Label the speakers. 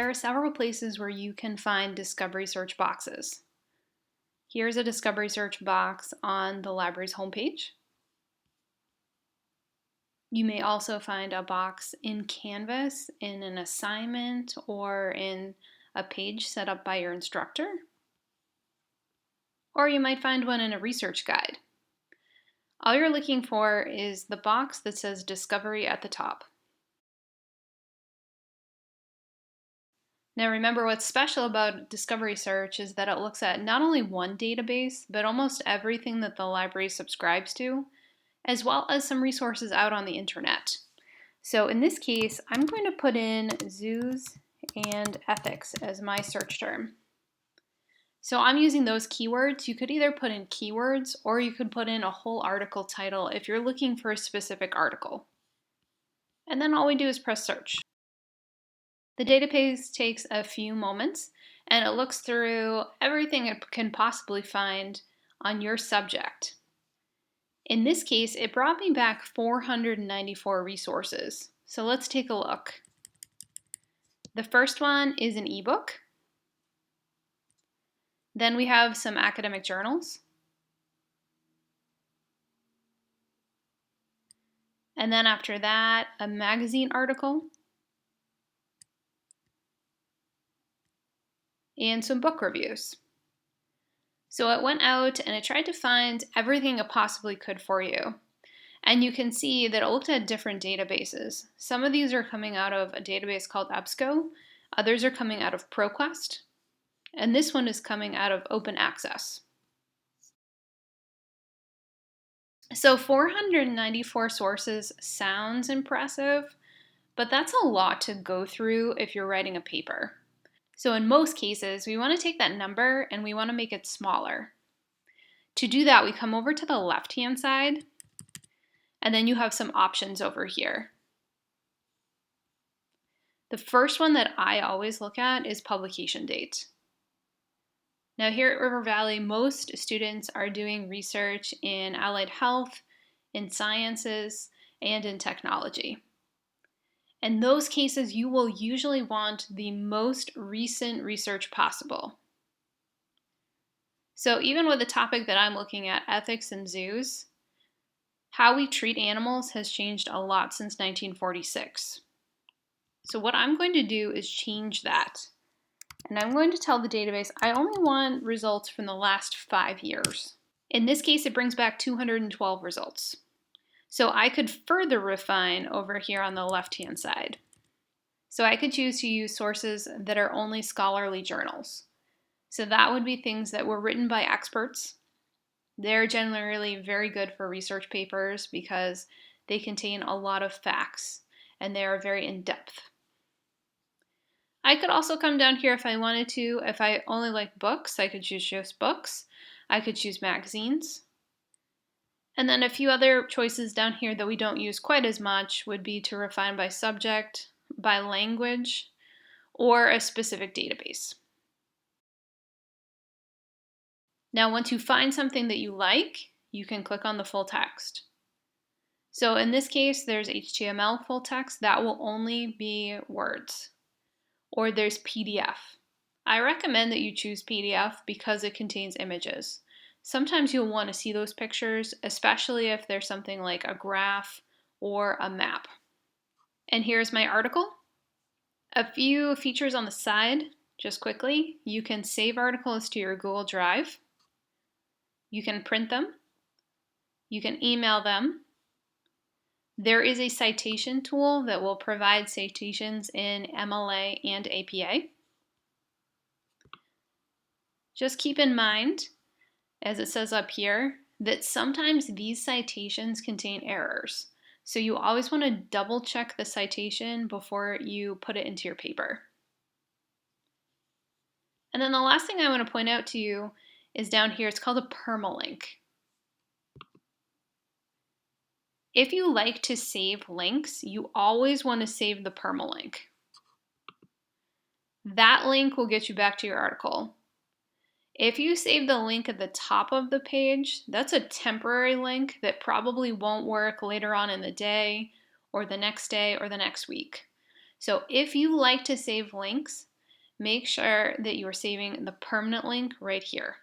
Speaker 1: There are several places where you can find discovery search boxes. Here's a discovery search box on the library's homepage. You may also find a box in Canvas in an assignment or in a page set up by your instructor. Or you might find one in a research guide. All you're looking for is the box that says Discovery at the top. Now remember, what's special about Discovery Search is that it looks at not only one database, but almost everything that the library subscribes to, as well as some resources out on the internet. So in this case, I'm going to put in zoos and ethics as my search term. So I'm using those keywords. You could either put in keywords or you could put in a whole article title if you're looking for a specific article. And then all we do is press search. The database takes a few moments and it looks through everything it can possibly find on your subject. In this case, it brought me back 494 resources. So let's take a look. The first one is an ebook. Then we have some academic journals. And then after that, a magazine article. And some book reviews. So it went out and it tried to find everything it possibly could for you. And you can see that it looked at different databases. Some of these are coming out of a database called EBSCO, others are coming out of ProQuest, and this one is coming out of Open Access. So 494 sources sounds impressive, but that's a lot to go through if you're writing a paper. So in most cases, we want to take that number and we want to make it smaller. To do that, we come over to the left-hand side, and then you have some options over here. The first one that I always look at is publication date. Now here at River Valley, most students are doing research in allied health, in sciences, and in technology. In those cases, you will usually want the most recent research possible. So even with the topic that I'm looking at, ethics in zoos, how we treat animals has changed a lot since 1946. So what I'm going to do is change that. And I'm going to tell the database I only want results from the last 5 years. In this case, it brings back 212 results. So I could further refine over here on the left-hand side. So I could choose to use sources that are only scholarly journals. So that would be things that were written by experts. They're generally very good for research papers because they contain a lot of facts and they are very in-depth. I could also come down here if I wanted to. If I only like books, I could choose just books. I could choose magazines. And then a few other choices down here that we don't use quite as much would be to refine by subject, by language, or a specific database. Now, once you find something that you like, you can click on the full text. So in this case, there's HTML full text. That will only be words. Or there's PDF. I recommend that you choose PDF because it contains images. Sometimes you'll want to see those pictures, especially if there's something like a graph or a map. And here's my article. A few features on the side, just quickly. You can save articles to your Google Drive. You can print them. You can email them. There is a citation tool that will provide citations in MLA and APA. Just keep in mind, as it says up here, that sometimes these citations contain errors. So you always want to double check the citation before you put it into your paper. And then the last thing I want to point out to you is down here. It's called a permalink. If you like to save links, you always want to save the permalink. That link will get you back to your article. If you save the link at the top of the page, that's a temporary link that probably won't work later on in the day or the next week. So if you like to save links, make sure that you are saving the permanent link right here.